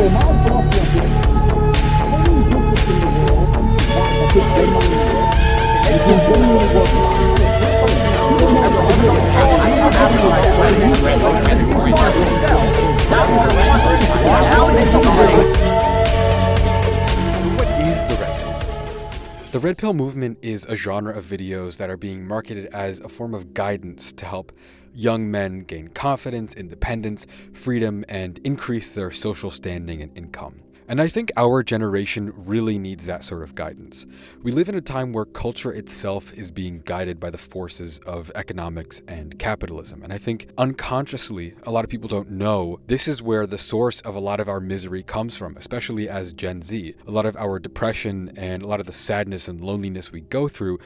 What is the red pill? The red pill movement is a genre of videos that are being marketed as a form of guidance to help young men gain confidence, independence, freedom, and increase their social standing and income. And I think our generation really needs that sort of guidance. We live in a time where culture itself is being guided by the forces of economics and capitalism. And I think unconsciously, a lot of people don't know this is where the source of a lot of our misery comes from, especially as Gen Z. A lot of our depression and a lot of the sadness and loneliness we go through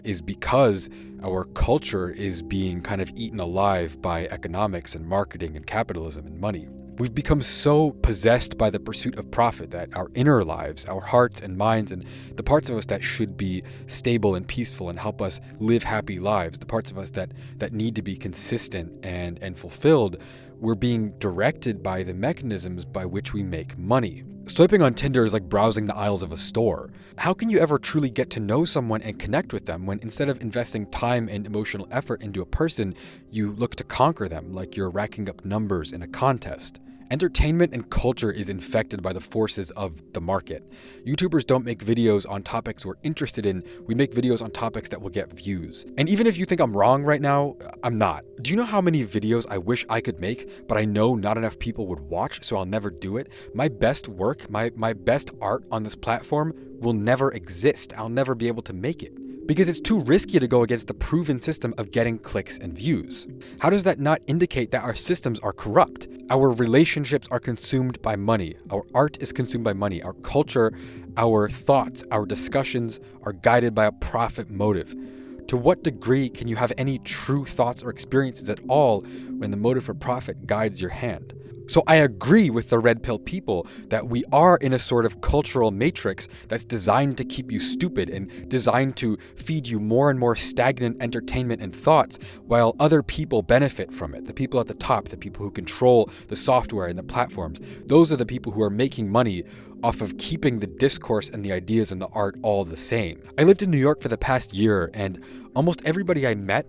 is because our culture is being kind of eaten alive by economics and marketing and capitalism and money. We've become so possessed by the pursuit of profit that our inner lives, our hearts and minds, and the parts of us that should be stable and peaceful and help us live happy lives, the parts of us that need to be consistent and fulfilled, we're being directed by the mechanisms by which we make money. Swiping on Tinder is like browsing the aisles of a store. How can you ever truly get to know someone and connect with them when instead of investing time and emotional effort into a person, you look to conquer them like you're racking up numbers in a contest? Entertainment and culture is infected by the forces of the market. YouTubers don't make videos on topics we're interested in. We make videos on topics that will get views. And even if you think I'm wrong right now, I'm not. Do you know how many videos I wish I could make, but I know not enough people would watch, so I'll never do it? My best work, my best art on this platform will never exist. I'll never be able to make it, because it's too risky to go against the proven system of getting clicks and views. How does that not indicate that our systems are corrupt? Our relationships are consumed by money. Our art is consumed by money. Our culture, our thoughts, our discussions are guided by a profit motive. To what degree can you have any true thoughts or experiences at all when the motive for profit guides your hand? So I agree with the red pill people that we are in a sort of cultural matrix that's designed to keep you stupid and designed to feed you more and more stagnant entertainment and thoughts while other people benefit from it. The people at the top, the people who control the software and the platforms, those are the people who are making money off of keeping the discourse and the ideas and the art all the same. I lived in New York for the past year, and almost everybody I met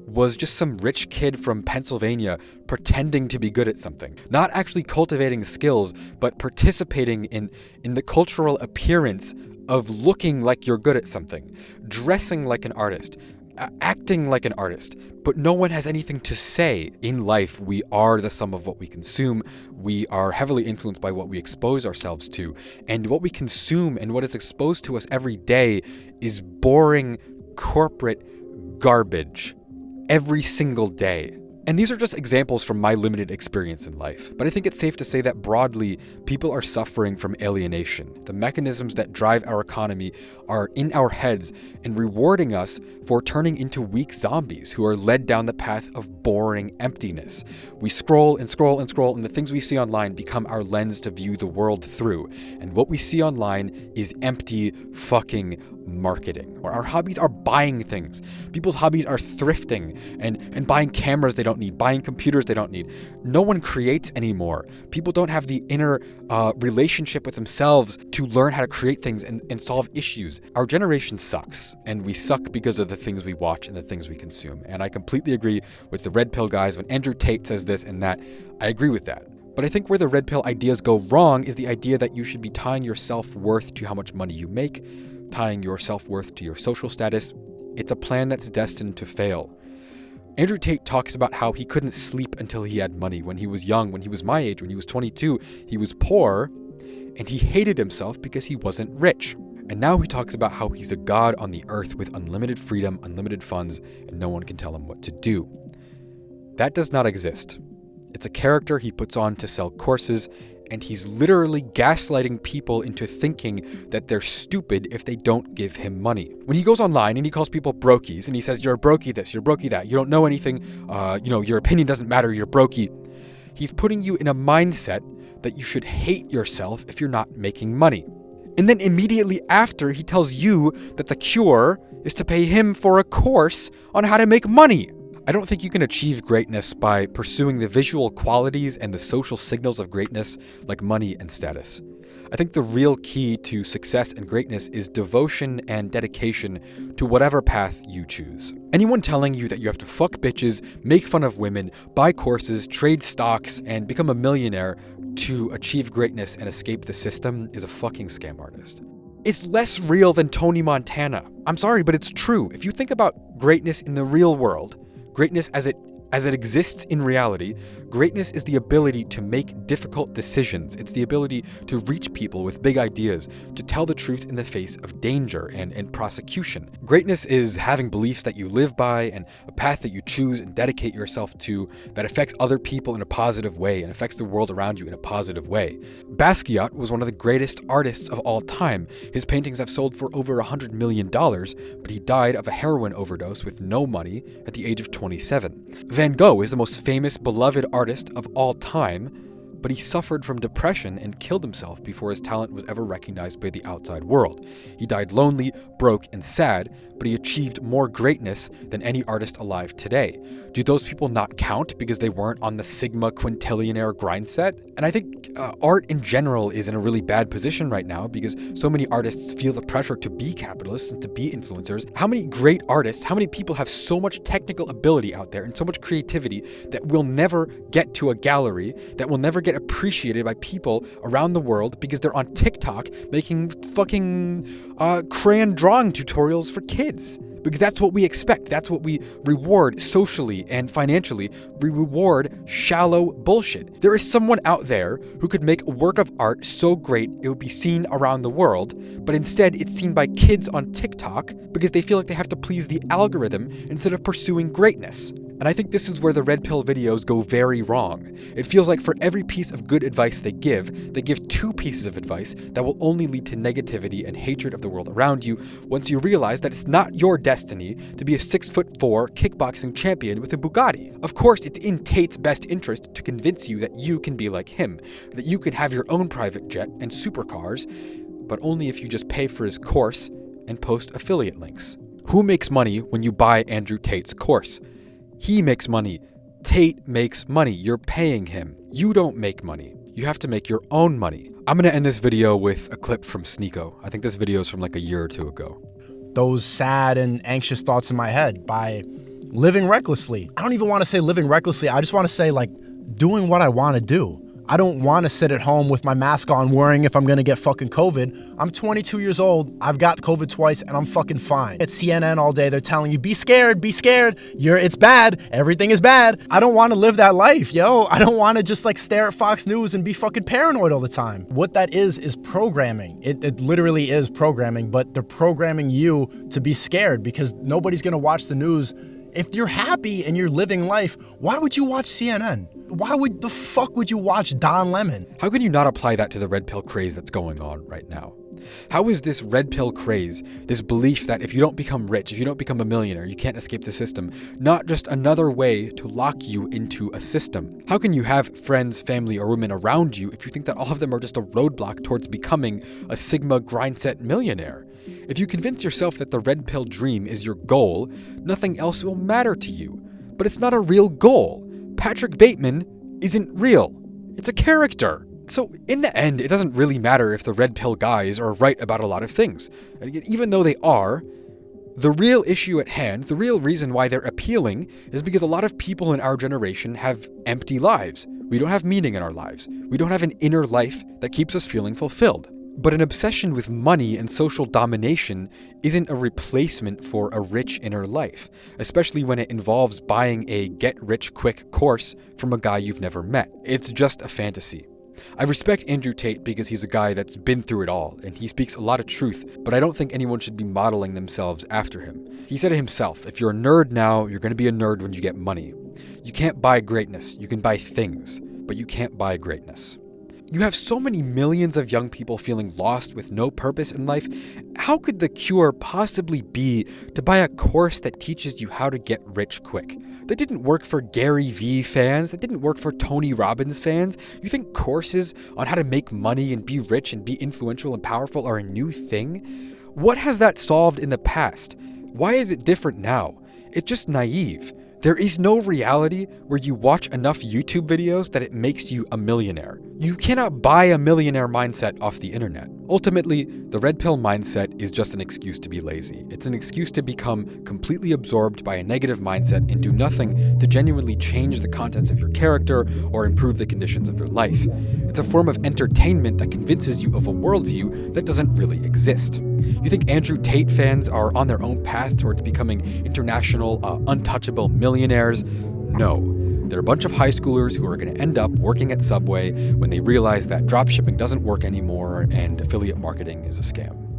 was just some rich kid from Pennsylvania pretending to be good at something. Not actually cultivating skills, but participating in the cultural appearance of looking like you're good at something, dressing like an artist, acting like an artist. But no one has anything to say. In life, we are the sum of what we consume. We are heavily influenced by what we expose ourselves to. And what we consume and what is exposed to us every day is boring corporate garbage. Every single day. And these are just examples from my limited experience in life. But I think it's safe to say that broadly, people are suffering from alienation. The mechanisms that drive our economy are in our heads and rewarding us for turning into weak zombies who are led down the path of boring emptiness. We scroll and scroll and scroll, and the things we see online become our lens to view the world through. And what we see online is empty fucking marketing, where our hobbies are buying things. People's hobbies are thrifting and buying cameras they don't need, buying computers they don't need. No one creates anymore. People don't have the inner relationship with themselves to learn how to create things and solve issues. Our generation sucks, and we suck because of the things we watch and the things we consume. And I completely agree with the red pill guys. When Andrew Tate says this and that, I agree with that. But I think where the red pill ideas go wrong is the idea that you should be tying your self-worth to how much money you make, tying your self-worth to your social status. It's a plan that's destined to fail. Andrew Tate talks about how he couldn't sleep until he had money when he was young, when he was my age, when he was 22. He was poor, and he hated himself because he wasn't rich. And now he talks about how he's a god on the earth with unlimited freedom, unlimited funds, and no one can tell him what to do. That does not exist. It's a character he puts on to sell courses, and he's literally gaslighting people into thinking that they're stupid if they don't give him money. When he goes online and he calls people brokies, and he says, you're a brokey this, you're a brokey that, you don't know anything, your opinion doesn't matter, you're brokey. He's putting you in a mindset that you should hate yourself if you're not making money. And then immediately after, he tells you that the cure is to pay him for a course on how to make money. I don't think you can achieve greatness by pursuing the visual qualities and the social signals of greatness like money and status. I think the real key to success and greatness is devotion and dedication to whatever path you choose. Anyone telling you that you have to fuck bitches, make fun of women, buy courses, trade stocks, and become a millionaire to achieve greatness and escape the system is a fucking scam artist. It's less real than Tony Montana. I'm sorry, but it's true. If you think about greatness in the real world, greatness as it exists in reality, greatness is the ability to make difficult decisions. It's the ability to reach people with big ideas, to tell the truth in the face of danger and prosecution. Greatness is having beliefs that you live by and a path that you choose and dedicate yourself to that affects other people in a positive way and affects the world around you in a positive way. Basquiat was one of the greatest artists of all time. His paintings have sold for over $100 million, but he died of a heroin overdose with no money at the age of 27. Van Gogh is the most famous, beloved artist of all time, but he suffered from depression and killed himself before his talent was ever recognized by the outside world. He died lonely, broke, and sad, but he achieved more greatness than any artist alive today. Do those people not count because they weren't on the Sigma quintillionaire grind set? And I think art in general is in a really bad position right now because so many artists feel the pressure to be capitalists and to be influencers. How many great artists, how many people have so much technical ability out there and so much creativity that will never get to a gallery, that will never get appreciated by people around the world because they're on TikTok making fucking crayon drawing tutorials for kids? Because that's what we expect. That's what we reward socially and financially. We reward shallow bullshit. There is someone out there who could make a work of art so great it would be seen around the world, but instead it's seen by kids on TikTok because they feel like they have to please the algorithm instead of pursuing greatness. And I think this is where the red pill videos go very wrong. It feels like for every piece of good advice they give 2 pieces of advice that will only lead to negativity and hatred of the world around you once you realize that it's not your destiny to be a 6'4" kickboxing champion with a Bugatti. Of course, it's in Tate's best interest to convince you that you can be like him, that you can have your own private jet and supercars, but only if you just pay for his course and post affiliate links. Who makes money when you buy Andrew Tate's course? He makes money. Tate makes money. You're paying him. You don't make money. You have to make your own money. I'm going to end this video with a clip from Sneeko. I think this video is from like a year or 2 ago. Those sad and anxious thoughts in my head by living recklessly. I don't even want to say living recklessly. I just want to say like doing what I want to do. I don't want to sit at home with my mask on worrying if I'm going to get fucking COVID. I'm 22 years old. I've got COVID twice and I'm fucking fine. At CNN all day, they're telling you, be scared, be scared. It's bad. Everything is bad. I don't want to live that life, yo. I don't want to just like stare at Fox News and be fucking paranoid all the time. What that is programming. It literally is programming, but they're programming you to be scared because nobody's going to watch the news. If you're happy and you're living life, why would you watch CNN? Why the fuck would you watch Don Lemon? How can you not apply that to the red pill craze that's going on right now? How is this red pill craze, this belief that if you don't become rich, if you don't become a millionaire, you can't escape the system, not just another way to lock you into a system? How can you have friends, family, or women around you if you think that all of them are just a roadblock towards becoming a Sigma grindset millionaire? If you convince yourself that the red pill dream is your goal, nothing else will matter to you. But it's not a real goal. Patrick Bateman isn't real. It's a character. So in the end, it doesn't really matter if the red pill guys are right about a lot of things. Even though they are, the real issue at hand, the real reason why they're appealing is because a lot of people in our generation have empty lives. We don't have meaning in our lives. We don't have an inner life that keeps us feeling fulfilled. But an obsession with money and social domination isn't a replacement for a rich inner life, especially when it involves buying a get-rich-quick course from a guy you've never met. It's just a fantasy. I respect Andrew Tate because he's a guy that's been through it all, and he speaks a lot of truth, but I don't think anyone should be modeling themselves after him. He said it himself, if you're a nerd now, you're going to be a nerd when you get money. You can't buy greatness. You can buy things, but you can't buy greatness. You have so many millions of young people feeling lost with no purpose in life. How could the cure possibly be to buy a course that teaches you how to get rich quick? That didn't work for Gary Vee fans. That didn't work for Tony Robbins fans. You think courses on how to make money and be rich and be influential and powerful are a new thing? What has that solved in the past? Why is it different now? It's just naive. There is no reality where you watch enough YouTube videos that it makes you a millionaire. You cannot buy a millionaire mindset off the internet. Ultimately, the red pill mindset is just an excuse to be lazy. It's an excuse to become completely absorbed by a negative mindset and do nothing to genuinely change the contents of your character or improve the conditions of your life. It's a form of entertainment that convinces you of a worldview that doesn't really exist. You think Andrew Tate fans are on their own path towards becoming international, untouchable millionaires? No. They're a bunch of high schoolers who are going to end up working at Subway when they realize that dropshipping doesn't work anymore and affiliate marketing is a scam.